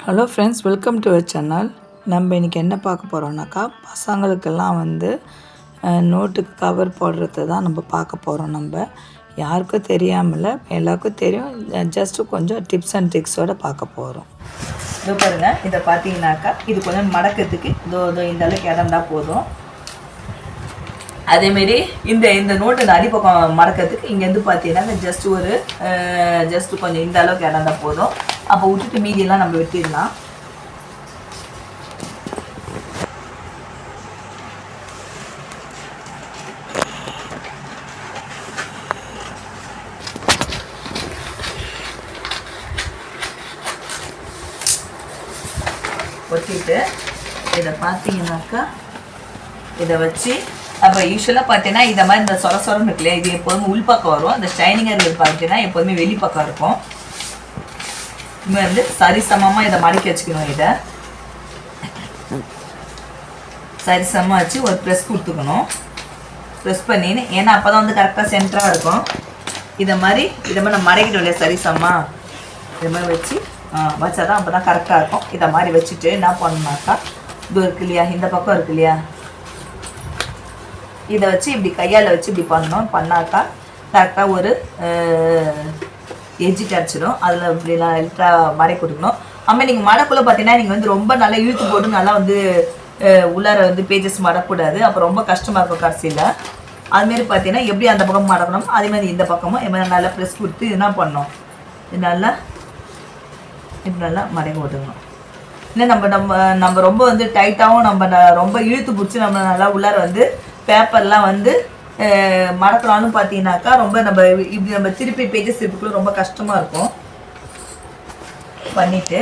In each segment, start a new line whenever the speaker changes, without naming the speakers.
Hello friends, welcome to our channel. நம்ம இன்றைக்கி என்ன பார்க்க போகிறோம்னாக்கா, பசங்களுக்கெல்லாம் நோட்டுக்கு கவர் போடுறது தான் நம்ம பார்க்க போகிறோம். நம்ம யாருக்கும் தெரியாமல் எல்லாருக்கும் தெரியும், ஜஸ்ட்டு கொஞ்சம் டிப்ஸ் அண்ட் ட்ரிக்ஸோடு பார்க்க போகிறோம். இதோ பாருங்கள், இதை பார்த்தீங்கன்னாக்கா இது கொஞ்சம் மடக்கிறதுக்கு இதோ இந்த அளவுக்கு இடம் தான் போதும். அதேமாரி இந்த நோட்டு இந்த அடிப்பக்கம் மடக்கிறதுக்கு இங்கேருந்து பார்த்தீங்கன்னா ஜஸ்ட்டு கொஞ்சம் இந்த அளவுக்கு இடம் தான் போதும். அப்போ விட்டுட்டு மீதியெல்லாம் நம்ம வெட்டிடலாம். ஒட்டிட்டு இதை பார்த்தீங்கன்னாக்கா இதை வச்சு அப்போ யூஸ்வலாக பார்த்தீங்கன்னா இதை மாதிரி இந்த சொரம் இருக்கு இல்லையா, இது எப்போதுமே உள்பக்கம் வரும். அந்த ஷைனிங்காக இருக்கிறது பார்த்தீங்கன்னா எப்போதுமே வெளிப்பக்கம் இருக்கும். இது சரிசமமாக இதை மடக்கி வச்சுக்கணும். இதை சரிசமமாக வச்சு ஒரு ப்ரெஸ் கொடுத்துக்கணும். ப்ரெஸ் பண்ணின்னு, ஏன்னா அப்போ தான் கரெக்டாக சென்டராக இருக்கும். இதை மாதிரி நம்ம மடக்கிட்டோம் இல்லையா, சரிசமமாக இதை மாதிரி வச்சு வச்சா தான் அப்போ தான் கரெக்டாக இருக்கும். இதை மாதிரி வச்சுட்டு என்ன பண்ணணுனாக்கா, இது இருக்கு இல்லையா, இந்த பக்கம் இருக்கு இல்லையா, இதை வச்சு இப்படி கையால் வச்சு இப்படி பண்ணாக்கா கரெக்டாக ஒரு எஜ்ஜி கிடச்சிடும். அதில் இப்படி லைட்டாக மடக்கி கொடுக்கணும். அதுமாதிரி நீங்கள் மடக்குள்ளே பார்த்தீங்கன்னா நீங்கள் ரொம்ப நல்லா இழுத்து போட்டு நல்லா உள்ளார பேஜஸ் மடக்கூடாது. அப்போ ரொம்ப கஷ்டமாக இருக்கும் கடைசியில். அதுமாரி பார்த்தீங்கன்னா எப்படி அந்த பக்கம் மடக்கணும், அதேமாதிரி இந்த பக்கமும் இது நல்லா ப்ரெஸ் கொடுத்து இது என்ன பண்ணணும், இது நல்லா இப்படி நல்லா மடக்கி விட்டுக்கணும். இல்லை நம்ம ரொம்ப டைட்டாகவும் நம்ம ரொம்ப இழுத்து பிடிச்சி நம்ம நல்லா உள்ளார பேப்பர்லாம் மடக்கலான்னு பார்த்தீங்கன்னாக்கா ரொம்ப நம்ம திருப்பி பேஜஸ் திருப்பிக்குள்ள ரொம்ப கஷ்டமாக இருக்கும். பண்ணிவிட்டு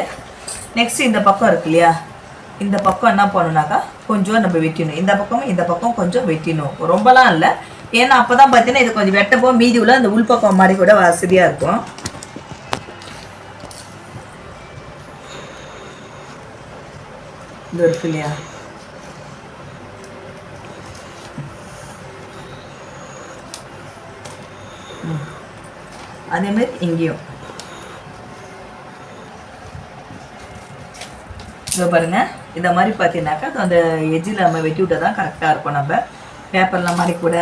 நெக்ஸ்ட் இந்த பக்கம் இருக்கு இல்லையா, இந்த பக்கம் என்ன பண்ணணுனாக்கா கொஞ்சம் நம்ம வெட்டிடணும். இந்த பக்கம் கொஞ்சம் வெட்டிடணும், ரொம்பலாம் இல்லை. ஏன்னா அப்போ தான் பார்த்தீங்கன்னா இது கொஞ்சம் வெட்டப்போ மீதி உள்ள அந்த உள்பக்கம் மாதிரி கூட வசதியாக இருக்கும். இது இருக்கு இல்லையா, அதேமாதிரி இங்கேயும் இதோ பாருங்கள். இந்த மாதிரி பார்த்தீங்கன்னாக்கா அந்த எஜ்ஜில் நம்ம வெட்டி விட்டால் தான் கரெக்டாக இருக்கும். நம்ம பேப்பர்லாம் மாதிரி கூட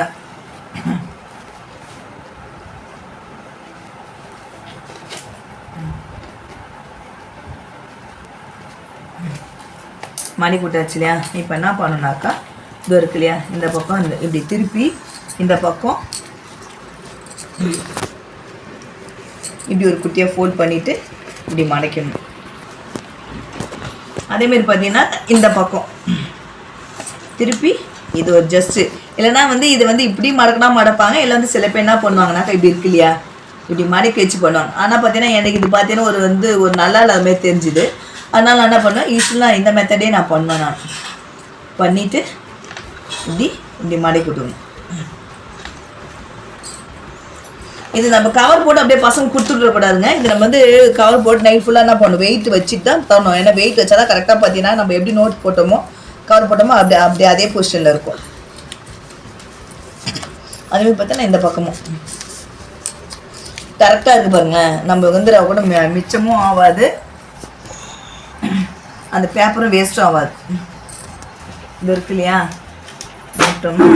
மணி கூட்டாச்சு இல்லையா. இப்போ என்ன பண்ணணுனாக்கா இது இருக்கு இல்லையா, இந்த பக்கம் இப்படி திருப்பி இந்த பக்கம் இப்படி ஒரு குட்டியாக ஃபோல்ட் பண்ணிவிட்டு இப்படி மடக்கணும். அதேமாரி பார்த்தீங்கன்னா இந்த பக்கம் திருப்பி இது ஒரு ஜஸ்ட்டு இல்லைன்னா இது இப்படி மடப்பாங்க. இல்லை சில பேர் என்ன பண்ணுவாங்கனாக்கா இப்படி இருக்கு இல்லையா, இப்படி மடக்கி வச்சு பண்ணுவாங்க. ஆனால் பார்த்தீங்கன்னா எனக்கு இது பார்த்தீங்கன்னா ஒரு நல்லா இல்லாத மாதிரி தெரிஞ்சுது. அதனால் நான் என்ன பண்ணுவேன், யூஸ்வலாக இந்த மெத்தடே நான் பண்ணுவேன். நான் பண்ணிவிட்டு இப்படி மடக்கி விட்டுணும். இது நம்ம கவர் போட்டு அப்படியே பசங்க கொடுத்துடக்கூடாதுங்க. இது நம்ம கவர் போட்டு நைட் ஃபுல்லாக என்ன பண்ணணும், வெயிட் வச்சுட்டு தான் தரணும். ஏன்னா வெயிட் வச்சா தான் கரெக்டாக பார்த்தீங்கன்னா நம்ம எப்படி நோட் போட்டோமோ கவர் போட்டோமோ அப்படியே அதே பொசிஷனில் இருக்கும். அதுமாதிரி பார்த்தோன்னா இந்த பக்கமும் கரெக்டாக இருக்குது பாருங்கள். நம்ம கூட மிச்சமும் ஆகாது, அந்த பேப்பரும் வேஸ்ட்டும் ஆகாது. இது இருக்கு இல்லையா, போட்டோம்னா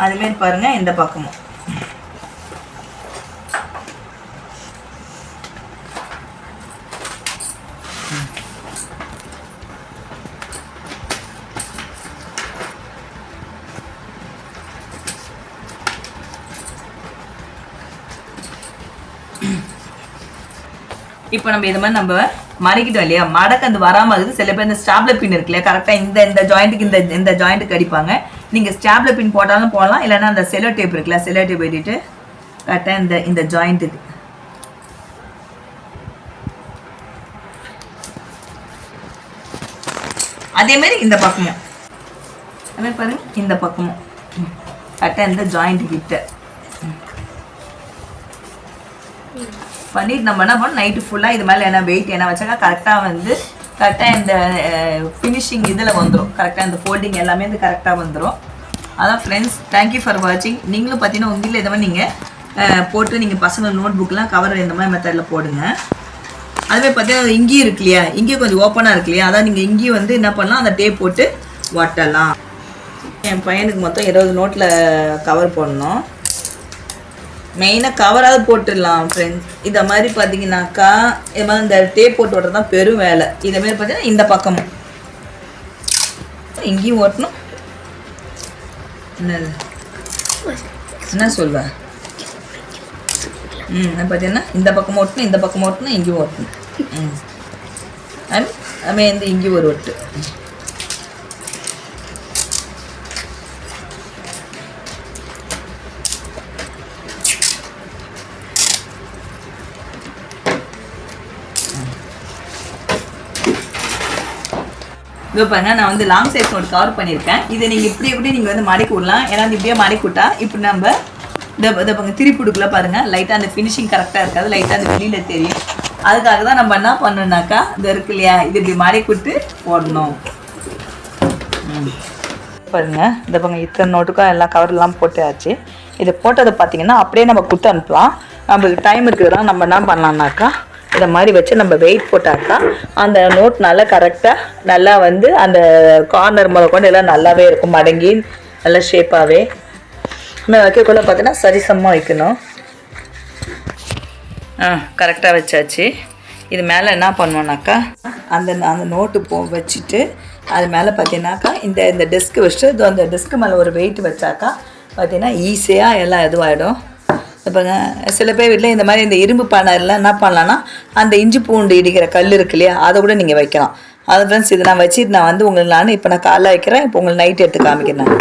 அதுமாரி பாருங்க. இந்த பக்கமும் இப்போ நம்ம இது மாதிரி நம்ம மடக்கிட்டோம் இல்லையா, மடக்கு வராமல் இருக்குது. சில பேர் இந்த ஸ்டாப்லர் பின் இருக்கு இல்லையா, கரெக்டாக இந்த ஜாயிண்ட்டுக்கு இந்த ஜாயிண்ட்டுக்கு அடிப்பாங்க. நீங்கள் ஸ்டாப்லர் பின் போட்டாலும் போடலாம், இல்லைன்னா அந்த செலோ டேப் இருக்குல்ல, செலோ டேப் வெட்டிட்டு கரெக்டாக இந்த ஜாயிண்ட்டுக்கு அதேமாரி இந்த பக்கமும் அதே பாருங்க. இந்த பக்கமும் கரெக்டாக இந்த ஜாயிண்ட்டு கிட்ட பண்ணிட்டு நம்ம என்ன பண்ணோம், நைட்டு ஃபுல்லாக இது மேலே என்ன வெயிட் என்ன வச்சாக்கா கரெக்டாக கரெக்டாக இந்த ஃபினிஷிங் இதில் வந்துடும். கரெக்டாக இந்த ஃபோல்டிங் எல்லாமே கரெக்டாக வந்துடும். அதான் ஃப்ரெண்ட்ஸ், தேங்க்யூ ஃபார் வாட்சிங். நீங்களும் பார்த்தீங்கன்னா உங்கள் வீட்டில் இதை நீங்கள் போட்டு நீங்கள் பசங்க நோட் புக்கெலாம் கவர் இந்த மாதிரி மெத்தடில் போடுங்க. அதுவே பார்த்தீங்கன்னா இங்கேயும் இருக்கு இல்லையா, இங்கேயும் கொஞ்சம் ஓப்பனாக இருக்கு இல்லையா, அதான் நீங்கள் இங்கேயும் வந்து என்ன பண்ணலாம், அந்த டேப் போட்டு ஒட்டலாம். என் பையனுக்கு மொத்தம் 20 நோட்டில் கவர் போடணும். மெயினாக கவராவது போட்டுடலாம் ஃப்ரெண்ட்ஸ். இதை மாதிரி பார்த்தீங்கன்னாக்கா இது மாதிரி இந்த டேப் போட்டு ஓட்டுறது தான் பெரும் வேலை. இதேமாரி பார்த்தீங்கன்னா இந்த பக்கமும் இங்கேயும் ஓட்டணும். என்ன சொல்வேன், பார்த்தீங்கன்னா இந்த பக்கம் ஓட்டணும், இந்த பக்கம் ஓட்டணும், இங்கேயும் ஓட்டணும். அதுமாதிரி வந்து இங்கேயும் ஒரு ஒட்டு. இப்போ பாருங்க, நான் வந்து லாங் சைஸ் நோட் கவர் பண்ணியிருக்கேன். இதை நீங்கள் இப்படி நீங்கள் வந்து மடக்கி விடலாம். ஏன்னா இப்படியே மடக்கி விட்டா இப்படி நம்ம இதை பாருங்க திருப்பி கொடுக்கல பாருங்கள், லைட்டாக அந்த ஃபினிஷிங் கரெக்டாக இருக்காது, லைட்டாக அந்த வெளியில் தெரியும். அதுக்காக தான் நம்ம என்ன பண்ணணுன்னாக்கா இது இருக்கு இல்லையா, இது இப்படி மடக்கி விட்டு போடணும். பாருங்க இந்த பாருங்க இத்தனை நோட்டுக்கும் எல்லாம் கவர்லாம் போட்டாச்சு. இதை போட்டதை பார்த்தீங்கன்னா அப்படியே நம்ம குத்து அனுப்பலாம். நம்மளுக்கு டைம் இருக்கிறதா நம்ம என்ன பண்ணலாம்னாக்கா இதை மாதிரி வச்சு நம்ம வெயிட் போட்டாக்கா அந்த நோட் நல்லா கரெக்டாக நல்லா வந்து அந்த கார்னர் முதல் கொண்டு எல்லாம் நல்லாவே இருக்கும், மடங்கி நல்லா ஷேப்பாகவே. நம்ம வைக்கக்குள்ள பார்த்தீங்கன்னா சரிசமமாக வைக்கணும். கரெக்டாக வச்சாச்சு. இது மேலே என்ன பண்ணுவோன்னாக்கா அந்த அந்த நோட்டு வச்சுட்டு அது மேலே பார்த்தீங்கன்னாக்கா இந்த டெஸ்க்கு வச்சுட்டு அந்த டெஸ்க்கு மேலே ஒரு வெயிட் வச்சாக்கா பார்த்தீங்கன்னா ஈஸியாக எல்லாம் இதுவாகிடும். இப்போங்க சில பேர் வீட்டில் இந்த மாதிரி இந்த இரும்பு பானைலாம் என்ன பண்ணலான்னா அந்த இஞ்சி பூண்டு இடிக்கிற கல் இருக்கு இல்லையா, அதை கூட நீங்கள் வைக்கலாம். அது ஃப்ரெண்ட்ஸ், இதை நான் வச்சுட்டு நான் வந்து உங்களுக்கு இப்போ நான் காலைல வைக்கிறேன். இப்போ உங்களுக்கு நைட் எடுத்து காமிக்கிறேன்.